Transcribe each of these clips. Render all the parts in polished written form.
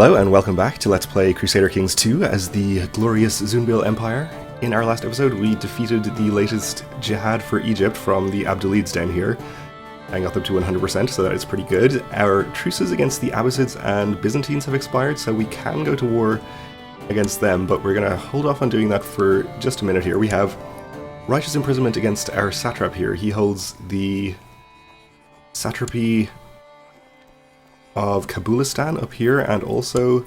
Hello and welcome back to Let's Play Crusader Kings 2 as the glorious Zunbil Empire. In our last episode we defeated the latest jihad for Egypt from the Abdalids down here and got them to 100%, so that is pretty good. Our truces against the Abbasids and Byzantines have expired, so we can go to war against them, but we're going to hold off on doing that for just a minute here. We have righteous imprisonment against our satrap here. He holds the satrapy of Kabulistan up here, and also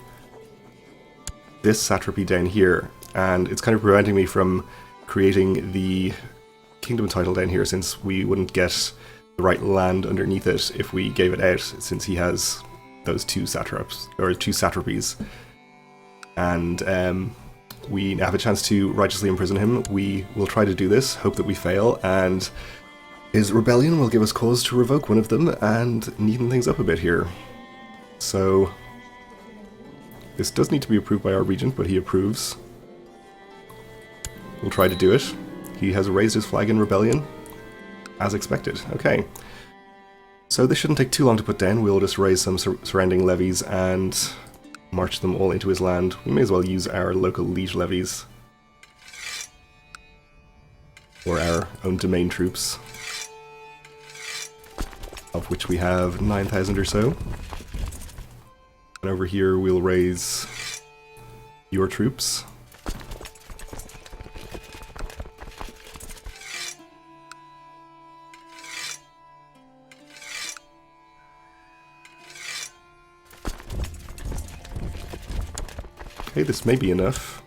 this satrapy down here, and it's kind of preventing me from creating the kingdom title down here, since we wouldn't get the right land underneath it if we gave it out, since he has those two satraps, or two satrapies. And we have a chance to righteously imprison him. We will try to do this, hope that we fail, and his rebellion will give us cause to revoke one of them and neaten things up a bit here. So this does need to be approved by our regent, but he approves. We'll try to do it. He has raised his flag in rebellion, as expected. Okay. So this shouldn't take too long to put down. We'll just raise some surrounding levies and march them all into his land. We may as well use our local liege levies, or our own domain troops, of which we have 9,000 or so. And over here we'll raise your troops. Okay, this may be enough.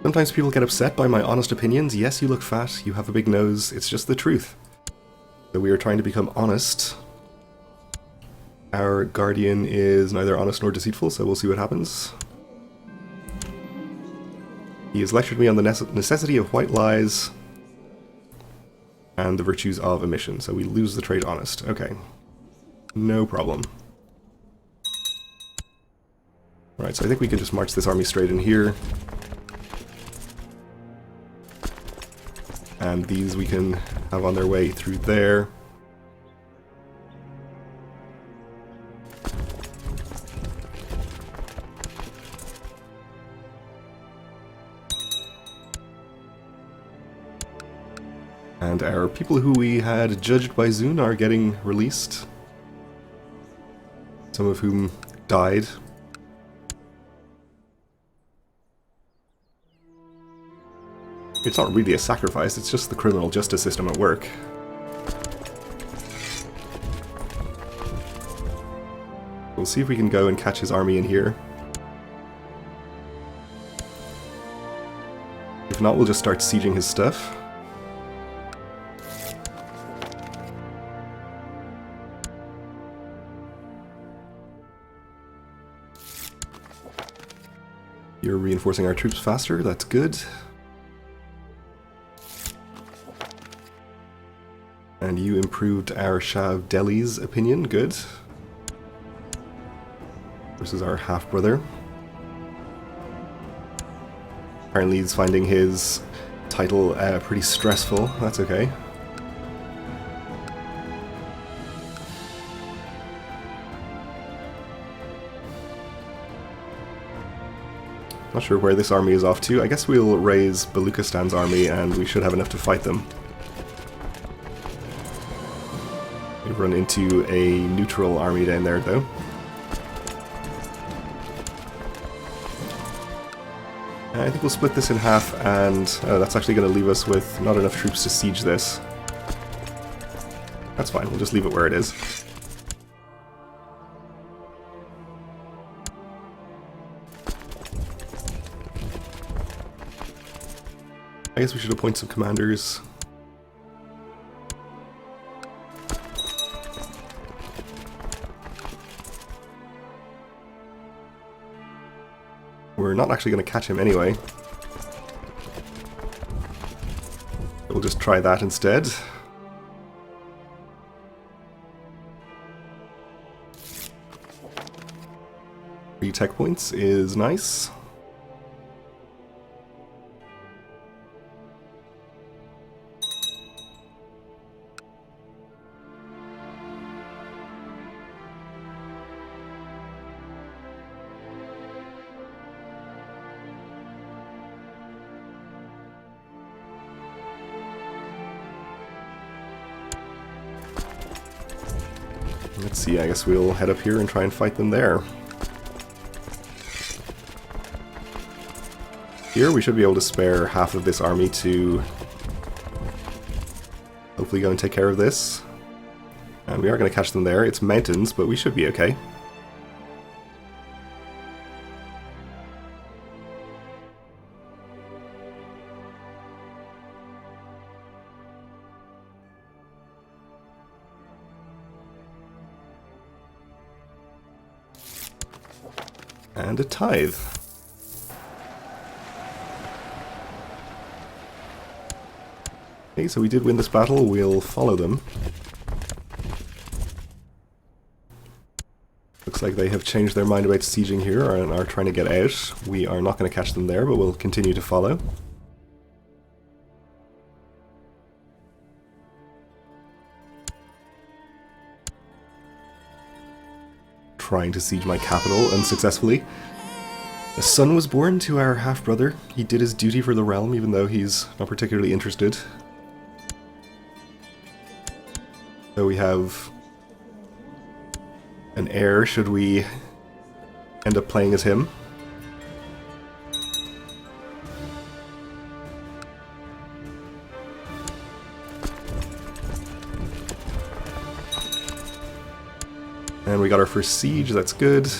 Sometimes people get upset by my honest opinions. Yes, you look fat, you have a big nose, it's just the truth. So we are trying to become honest. Our guardian is neither honest nor deceitful, so we'll see what happens. He has lectured me on the necessity of white lies and the virtues of omission, so we lose the trait honest. Okay, no problem. Alright, so I think we can just march this army straight in here. And these we can have on their way through there. And our people who we had judged by Zun are getting released. Some of whom died. It's not really a sacrifice, it's just the criminal justice system at work. We'll see if we can go and catch his army in here. If not, we'll just start sieging his stuff. You're reinforcing our troops faster, that's good. And you improved our Shah of Delhi's opinion, good. Versus our half-brother. Apparently he's finding his title pretty stressful, that's okay. Not sure where this army is off to. I guess we'll raise Baluchistan's army and we should have enough to fight them. We've run into a neutral army down there though. I think we'll split this in half, and that's actually going to leave us with not enough troops to siege this. That's fine, we'll just leave it where it is. I guess we should appoint some commanders. We're not actually going to catch him anyway. We'll just try that instead. 3 tech points is nice. Let's see, I guess we'll head up here and try and fight them there. Here we should be able to spare half of this army to hopefully go and take care of this. And we are going to catch them there. It's mountains, but we should be okay. And a tithe. Okay, so we did win this battle. We'll follow them. Looks like they have changed their mind about sieging here and are trying to get out. We are not going to catch them there, but we'll continue to follow. Trying to siege my capital unsuccessfully. A son was born to our half-brother. He did his duty for the realm, even though he's not particularly interested. So we have an heir, should we end up playing as him. And we got our first siege, that's good.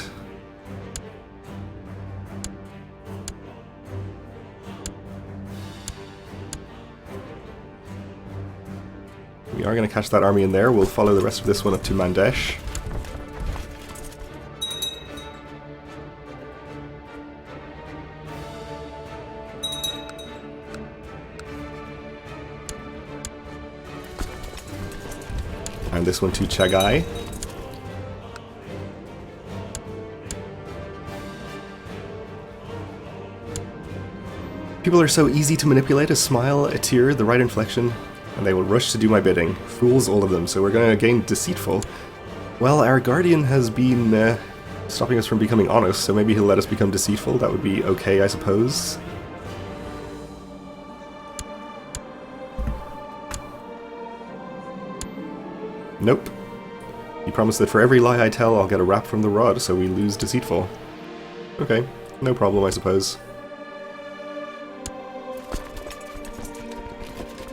We are going to catch that army in there. We'll follow the rest of this one up to Mandesh. And this one to Chagai. People are so easy to manipulate. A smile, a tear, the right inflection, and they will rush to do my bidding. Fools, all of them. So we're going to gain Deceitful. Well, our Guardian has been stopping us from becoming honest, so maybe he'll let us become Deceitful. That would be okay, I suppose. Nope. He promised that for every lie I tell, I'll get a rap from the rod, so we lose Deceitful. Okay, no problem, I suppose.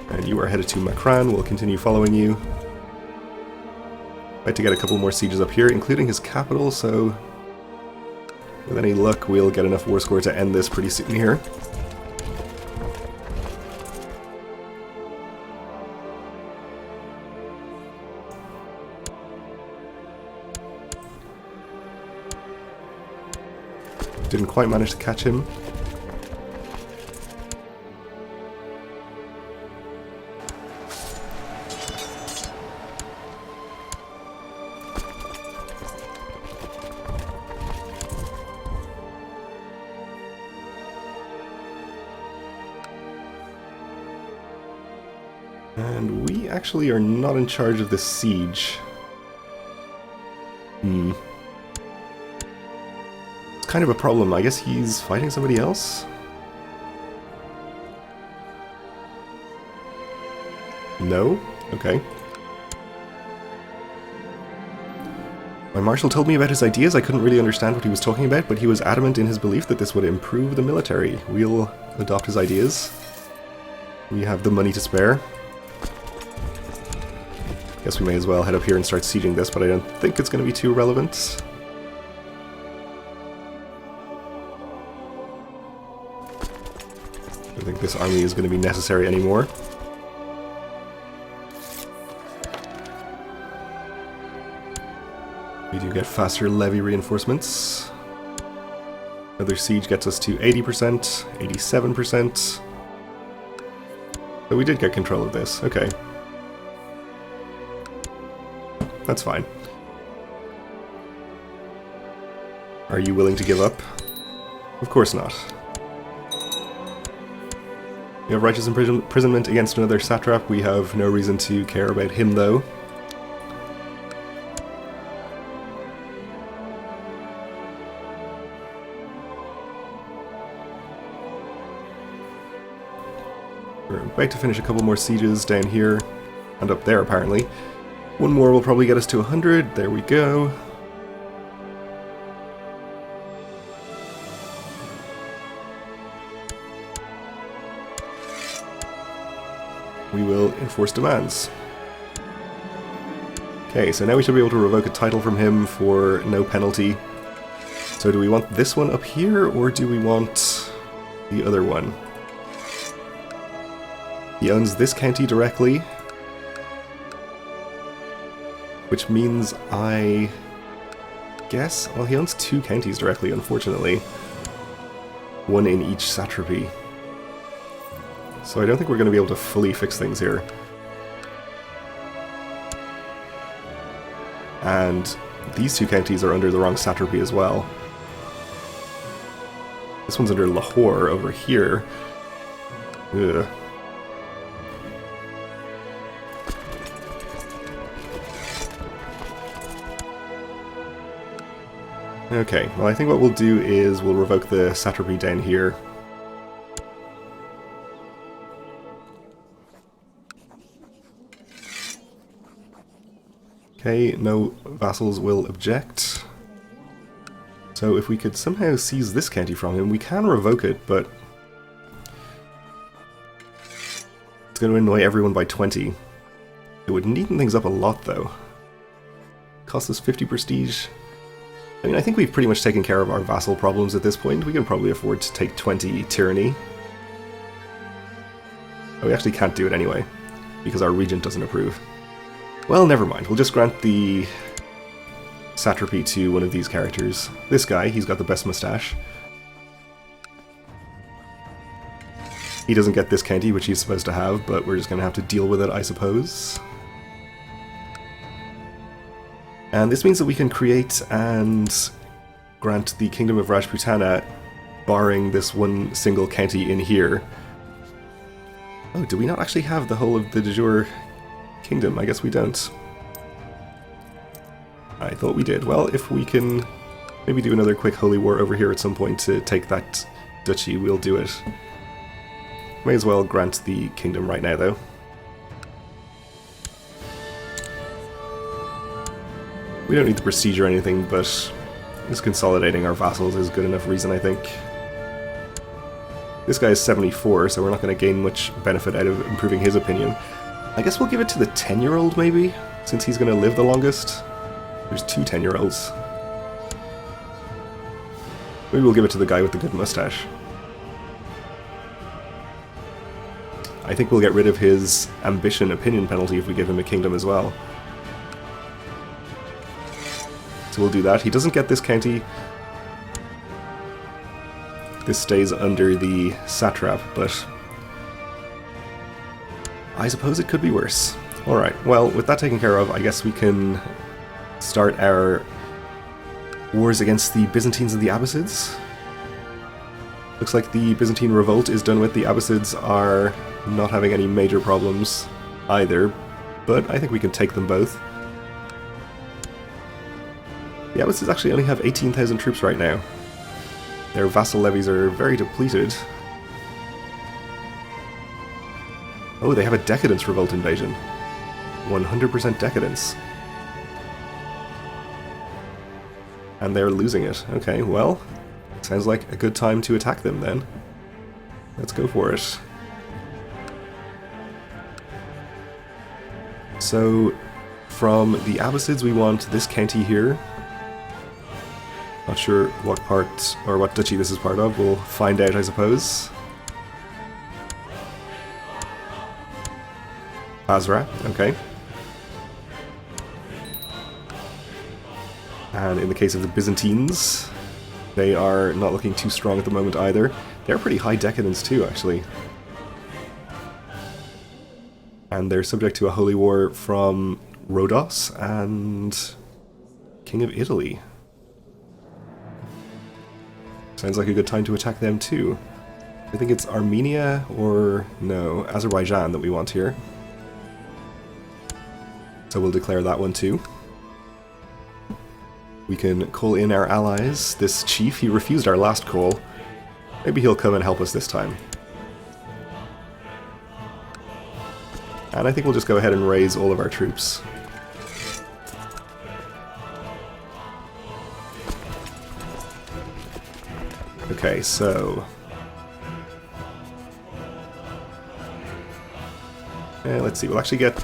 And you are headed to Makran. We'll continue following you. About to get a couple more sieges up here, including his capital, so with any luck we'll get enough war score to end this pretty soon here. Didn't quite manage to catch him. And we actually are not in charge of this siege. It's kind of a problem. I guess he's fighting somebody else? No? Okay. My marshal told me about his ideas. I couldn't really understand what he was talking about, but he was adamant in his belief that this would improve the military. We'll adopt his ideas. We have the money to spare. Guess we may as well head up here and start sieging this, but I don't think it's going to be too relevant. I don't think this army is going to be necessary anymore. We do get faster levy reinforcements. Another siege gets us to 80%, 87%. So we did get control of this, okay. That's fine. Are you willing to give up? Of course not. We have righteous imprisonment against another satrap. We have no reason to care about him, though. We're about to finish a couple more sieges down here, and up there, apparently. One more will probably get us to 100. There we go. We will enforce demands. Okay, so now we should be able to revoke a title from him for no penalty. So do we want this one up here, or do we want the other one? He owns this county directly, which means I guess, well, he owns 2 counties directly, unfortunately. One in each satrapy. So I don't think we're going to be able to fully fix things here. And these 2 counties are under the wrong satrapy as well. This one's under Lahore over here. Ugh. Okay, well I think what we'll do is we'll revoke the satrapy down here. Okay, no vassals will object. So if we could somehow seize this county from him, we can revoke it, but it's going to annoy everyone by 20. It would neaten things up a lot, though. Cost us 50 prestige. I mean, I think we've pretty much taken care of our vassal problems at this point. We can probably afford to take 20 tyranny. Oh, we actually can't do it anyway, because our regent doesn't approve. Well, never mind. We'll just grant the satrapy to one of these characters. This guy, he's got the best mustache. He doesn't get this county, which he's supposed to have, but we're just going to have to deal with it, I suppose. And this means that we can create and grant the Kingdom of Rajputana, barring this one single county in here. Oh, do we not actually have the whole of the de jure kingdom? I guess we don't. I thought we did. Well, if we can maybe do another quick holy war over here at some point to take that duchy, we'll do it. May as well grant the kingdom right now, though. We don't need the prestige or anything, but just consolidating our vassals is good enough reason, I think. This guy is 74, so we're not going to gain much benefit out of improving his opinion. I guess we'll give it to the 10-year-old, maybe, since he's going to live the longest. There's 2 10-year-olds. Maybe we'll give it to the guy with the good mustache. I think we'll get rid of his ambition opinion penalty if we give him a kingdom as well. So we'll do that. He doesn't get this county. This stays under the satrap, but I suppose it could be worse. Alright, well, with that taken care of, I guess we can start our wars against the Byzantines and the Abbasids. Looks like the Byzantine revolt is done with. The Abbasids are not having any major problems either, but I think we can take them both. The Abbasids actually only have 18,000 troops right now. Their vassal levies are very depleted. Oh, they have a Decadence Revolt invasion. 100% Decadence. And they're losing it. Okay, well, sounds like a good time to attack them then. Let's go for it. So, from the Abbasids we want this county here. Not sure what part, or what duchy this is part of. We'll find out, I suppose. Basra, okay. And in the case of the Byzantines, they are not looking too strong at the moment either. They're pretty high decadence too, actually. And they're subject to a holy war from Rhodos and King of Italy. Sounds like a good time to attack them too. I think it's Armenia or, no, Azerbaijan that we want here. So we'll declare that one too. We can call in our allies. This chief, he refused our last call. Maybe he'll come and help us this time. And I think we'll just go ahead and raise all of our troops. Okay, so... let's see, we'll actually get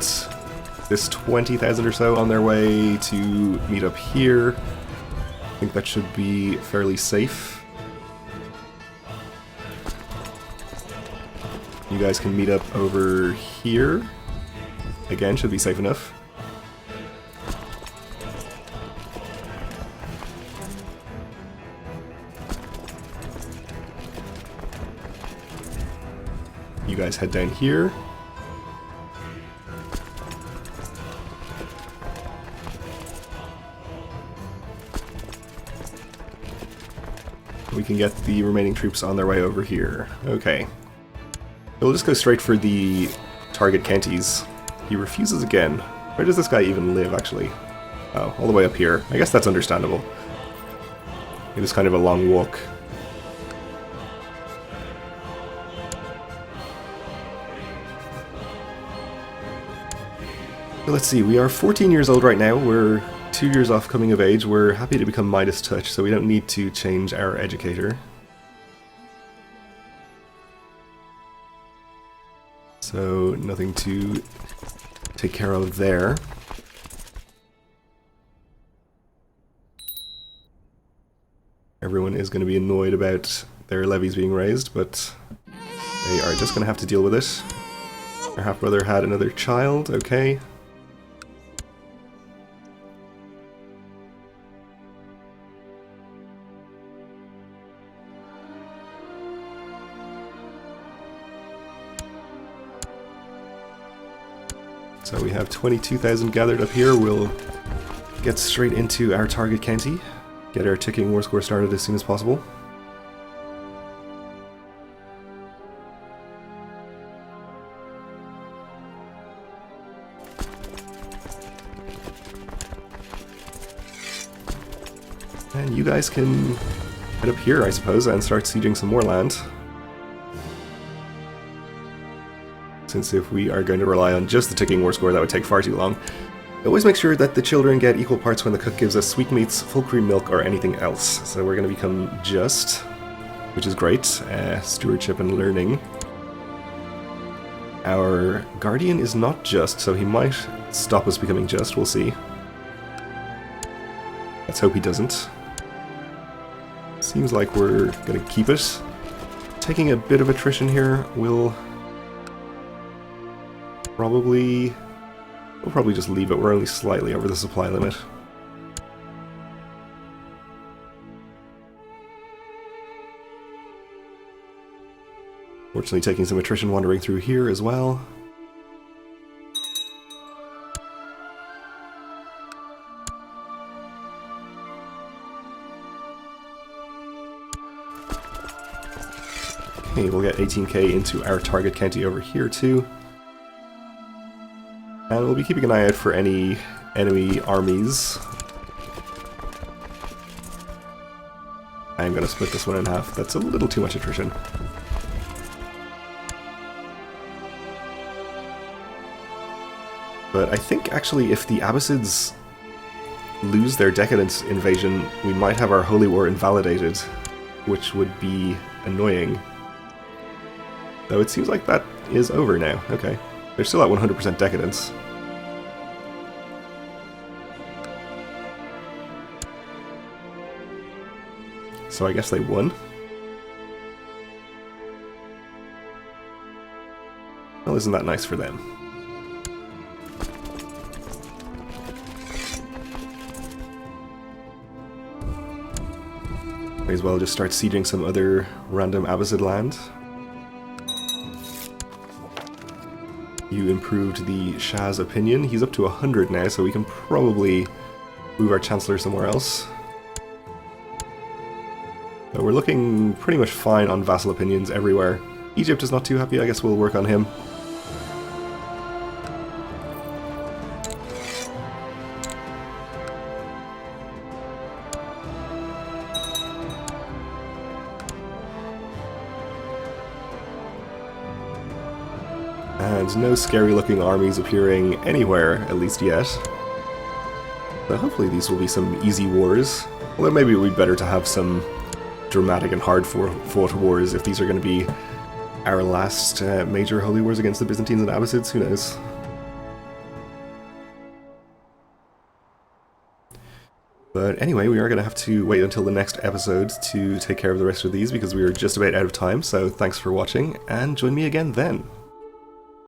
this 20,000 or so on their way to meet up here. I think that should be fairly safe. You guys can meet up over here. Again, should be safe enough. You guys head down here. We can get the remaining troops on their way over here. Okay. We'll just go straight for the target counties. He refuses again. Where does this guy even live, actually? Oh, all the way up here. I guess that's understandable. It is kind of a long walk. So let's see, we are 14 years old right now. We're 2 years off coming of age. We're happy to become Midas Touch, so we don't need to change our educator. So, nothing to take care of there. Everyone is going to be annoyed about their levies being raised, but they are just going to have to deal with it. Our half-brother had another child, okay. So we have 22,000 gathered up here. We'll get straight into our target county, get our ticking war score started as soon as possible. And you guys can head up here, I suppose, and start sieging some more land. Since if we are going to rely on just the ticking war score, that would take far too long. Always make sure that the children get equal parts when the cook gives us sweetmeats, full cream milk, or anything else. So we're going to become just, which is great. Stewardship and learning. Our guardian is not just, so he might stop us becoming just. We'll see. Let's hope he doesn't. Seems like we're going to keep it. Taking a bit of attrition here, we'll probably just leave it. We're only slightly over the supply limit. Fortunately, taking some attrition wandering through here as well. Okay, we'll get 18k into our target county over here too. And we'll be keeping an eye out for any enemy armies. I'm going to split this one in half. That's a little too much attrition. But I think actually if the Abbasids lose their Decadence invasion, we might have our Holy War invalidated, which would be annoying. Though it seems like that is over now. Okay. They're still at 100% Decadence. So I guess they won. Well, isn't that nice for them? May as well just start sieging some other random Abbasid land. You improved the Shah's opinion. He's up to 100 now, so we can probably move our Chancellor somewhere else. But we're looking pretty much fine on vassal opinions everywhere. Egypt is not too happy. I guess we'll work on him. And no scary looking armies appearing anywhere, at least yet. So hopefully these will be some easy wars. Although maybe it would be better to have some dramatic and hard fought wars, if these are going to be our last major holy wars against the Byzantines and Abbasids, who knows. But anyway, we are going to have to wait until the next episode to take care of the rest of these because we are just about out of time, so thanks for watching, and join me again then.